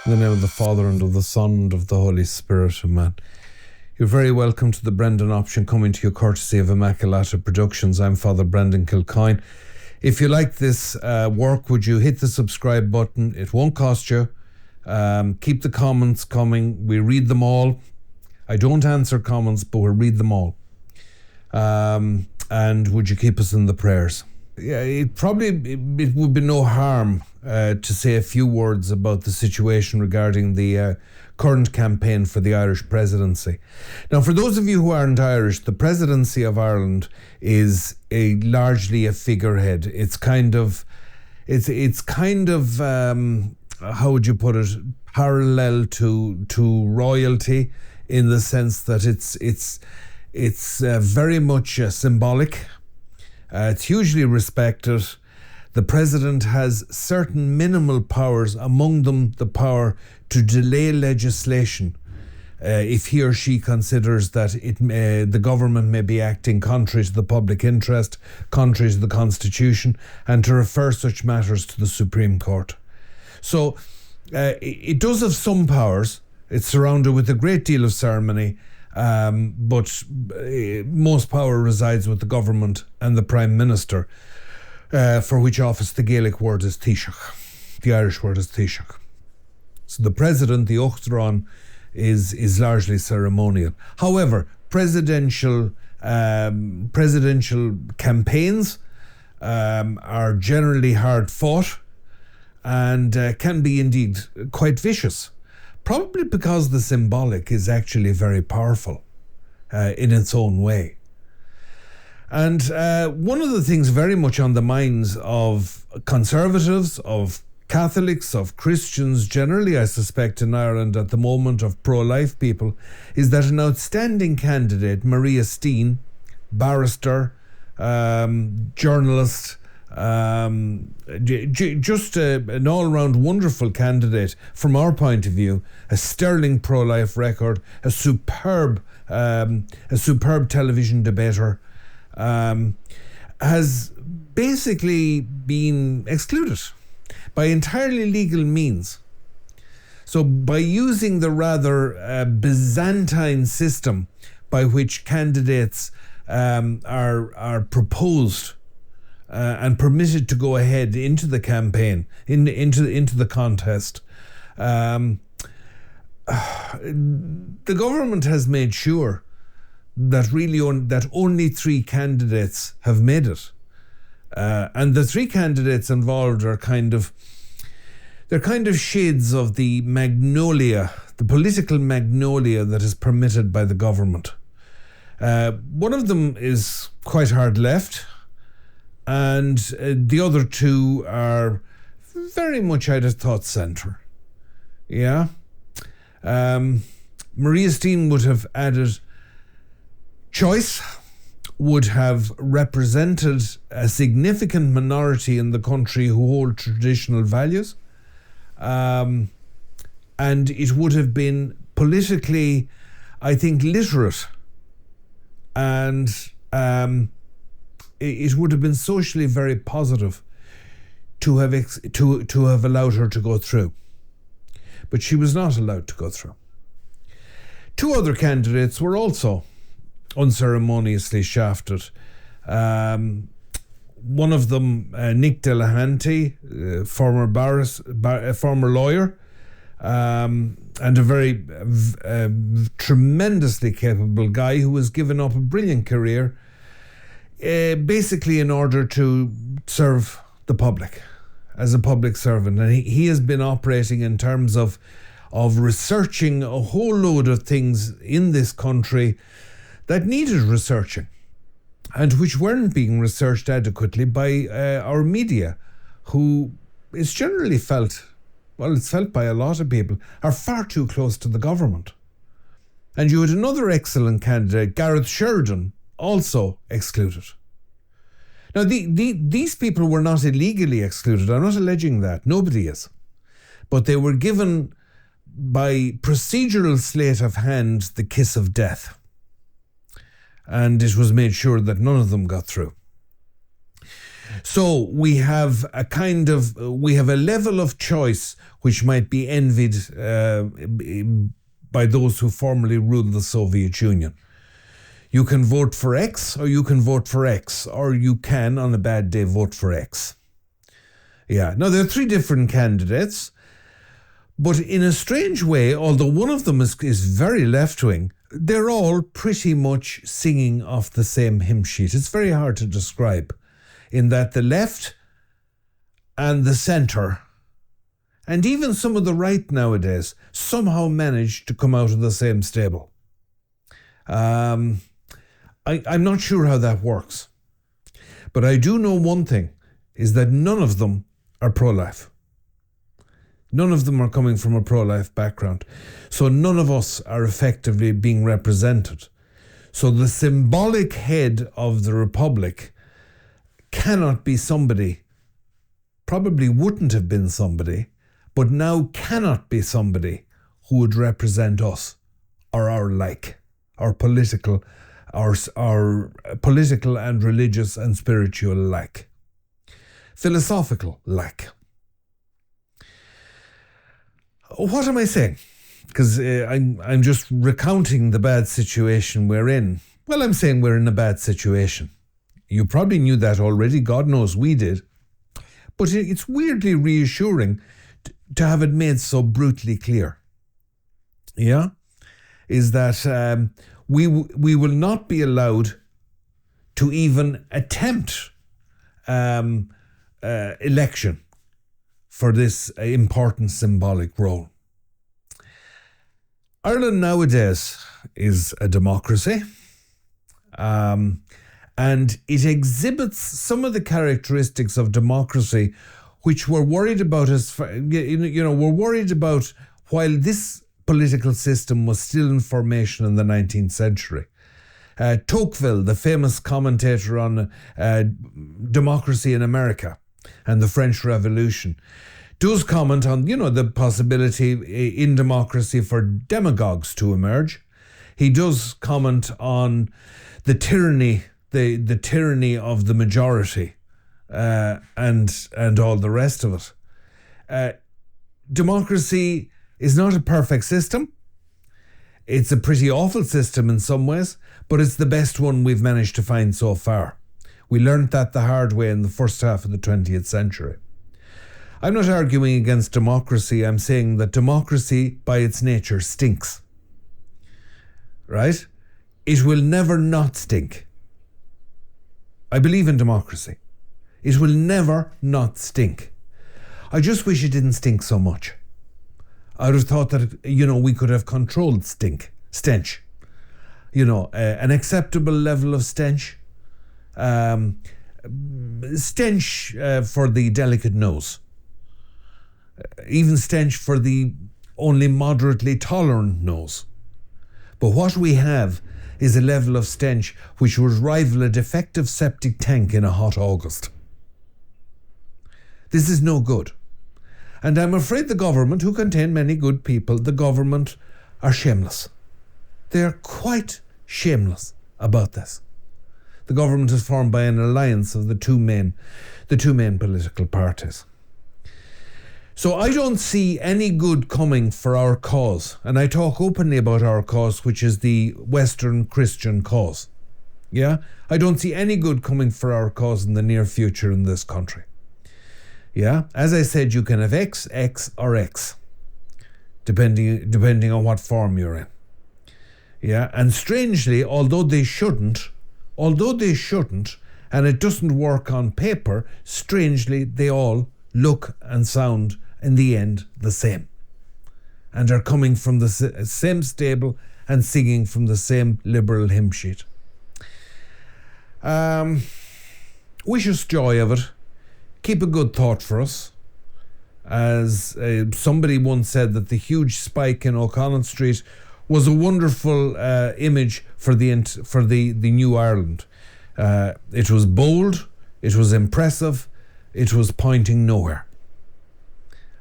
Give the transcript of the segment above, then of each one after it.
In the name of the Father, and of the Son, and of the Holy Spirit, amen. You're very welcome to the Brendan Option, coming to you courtesy of Immaculata Productions. I'm Father Brendan Kilcoyne. If you like this work, would you hit the subscribe button? It won't cost you. Keep the comments coming. We read them all. I don't answer comments, but we'll read them all. And would you keep us in the prayers? Yeah, it would be no harm to say a few words about the situation regarding the current campaign for the Irish presidency. Now, for those of you who aren't Irish, the presidency of Ireland is largely a figurehead. It's kind of how would you put it, parallel to royalty, in the sense that it's very much symbolic. It's hugely respected. The president has certain minimal powers, among them the power to delay legislation if he or she considers that the government may be acting contrary to the public interest, contrary to the Constitution, and to refer such matters to the Supreme Court. So it does have some powers. It's surrounded with a great deal of ceremony, but most power resides with the government and the Prime Minister, for which office the Gaelic word is Taoiseach. The Irish word is Taoiseach. So the President, the Uachtaráin, is largely ceremonial. However, presidential campaigns are generally hard fought and can be indeed quite vicious. Probably because the symbolic is actually very powerful in its own way. And one of the things very much on the minds of conservatives, of Catholics, of Christians generally, I suspect, in Ireland at the moment, of pro-life people, is that an outstanding candidate, Maria Steen, barrister, journalist, just an all-round wonderful candidate from our point of view, a sterling pro-life record, a superb television debater, has basically been excluded by entirely legal means. So by using the rather Byzantine system by which candidates are proposed and permitted to go ahead into the campaign, into the contest, the government has made sure that only 3 candidates have made it, and the 3 candidates involved are kind of shades of the magnolia, the political magnolia that is permitted by the government. One of them is quite hard left, and the other 2 are very much, I'd have thought, centre. Yeah. Maria Steen would have added choice, would have represented a significant minority in the country who hold traditional values, and it would have been politically, I think, literate, and it would have been socially very positive to have allowed her to go through. But she was not allowed to go through. 2 other candidates were also unceremoniously shafted. One of them, Nick Delahanty, former lawyer, and a very tremendously capable guy who has given up a brilliant career, basically in order to serve the public as a public servant. And he has been operating in terms of researching a whole load of things in this country that needed researching and which weren't being researched adequately by our media, who is generally felt, well, it's felt by a lot of people, are far too close to the government. And you had another excellent candidate, Gareth Sheridan, also excluded. Now, these people were not illegally excluded. I'm not alleging that. Nobody is. But they were given, by procedural sleight of hand, the kiss of death. And it was made sure that none of them got through. So we have a level of choice which might be envied by those who formerly ruled the Soviet Union. You can vote for X or you can vote for X, or you can, on a bad day, vote for X. Yeah. Now, there are three different candidates, but in a strange way, although one of them is very left-wing, they're all pretty much singing off the same hymn sheet. It's very hard to describe, in that the left and the centre, and even some of the right nowadays, somehow manage to come out of the same stable. I'm not sure how that works. But I do know one thing, is that none of them are pro-life. None of them are coming from a pro-life background. So none of us are effectively being represented. So the symbolic head of the Republic cannot be somebody, probably wouldn't have been somebody, but now cannot be somebody who would represent us or our like, our political and religious and spiritual like, philosophical like. What am I saying? Because I'm just recounting the bad situation we're in. Well, I'm saying we're in a bad situation. You probably knew that already. God knows we did. But it's weirdly reassuring to have it made so brutally clear. Yeah? Is that we will not be allowed to even attempt election for this important symbolic role. Ireland nowadays is a democracy, and it exhibits some of the characteristics of democracy which we're worried about we're worried about while this political system was still in formation in the 19th century. Tocqueville, the famous commentator on democracy in America and the French Revolution, does comment on, the possibility in democracy for demagogues to emerge. He does comment on the tyranny, the tyranny of the majority, and all the rest of it. Democracy is not a perfect system. It's a pretty awful system in some ways, but it's the best one we've managed to find so far. We learned that the hard way in the first half of the 20th century. I'm not arguing against democracy. I'm saying that democracy, by its nature, stinks. Right? It will never not stink. I believe in democracy. It will never not stink. I just wish it didn't stink so much. I would have thought that, we could have controlled stench. An acceptable level of stench. Stench for the delicate nose. Even stench for the only moderately tolerant nose. But what we have is a level of stench which would rival a defective septic tank in a hot August. This is no good. And I'm afraid the government, who contain many good people, the government are shameless. They're quite shameless about this. The government is formed by an alliance of the two main political parties. So I don't see any good coming for our cause. And I talk openly about our cause, which is the Western Christian cause. Yeah? I don't see any good coming for our cause in the near future in this country. Yeah? As I said, you can have X, X, or X, depending on what form you're in. Yeah? And strangely, although they shouldn't, and it doesn't work on paper, strangely, they all look and sound in the end the same, and are coming from the same stable and singing from the same liberal hymn sheet. Wish us joy of it. Keep a good thought for us. As somebody once said, that the huge spike in O'Connell Street was a wonderful image for the new Ireland. It was bold, it was impressive, it was pointing nowhere.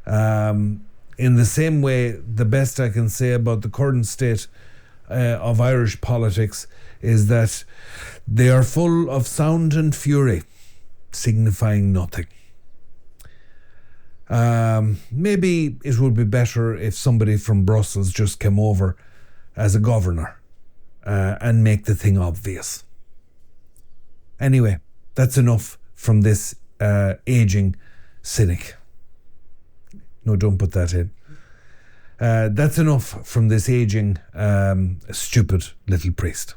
In the same way, the best I can say about the current state of Irish politics is that they are full of sound and fury. signifying nothing. Maybe it would be better if somebody from Brussels just came over as a governor and make the thing obvious. Anyway, that's enough from this aging cynic. No, don't put that in. That's enough from this aging, stupid little priest.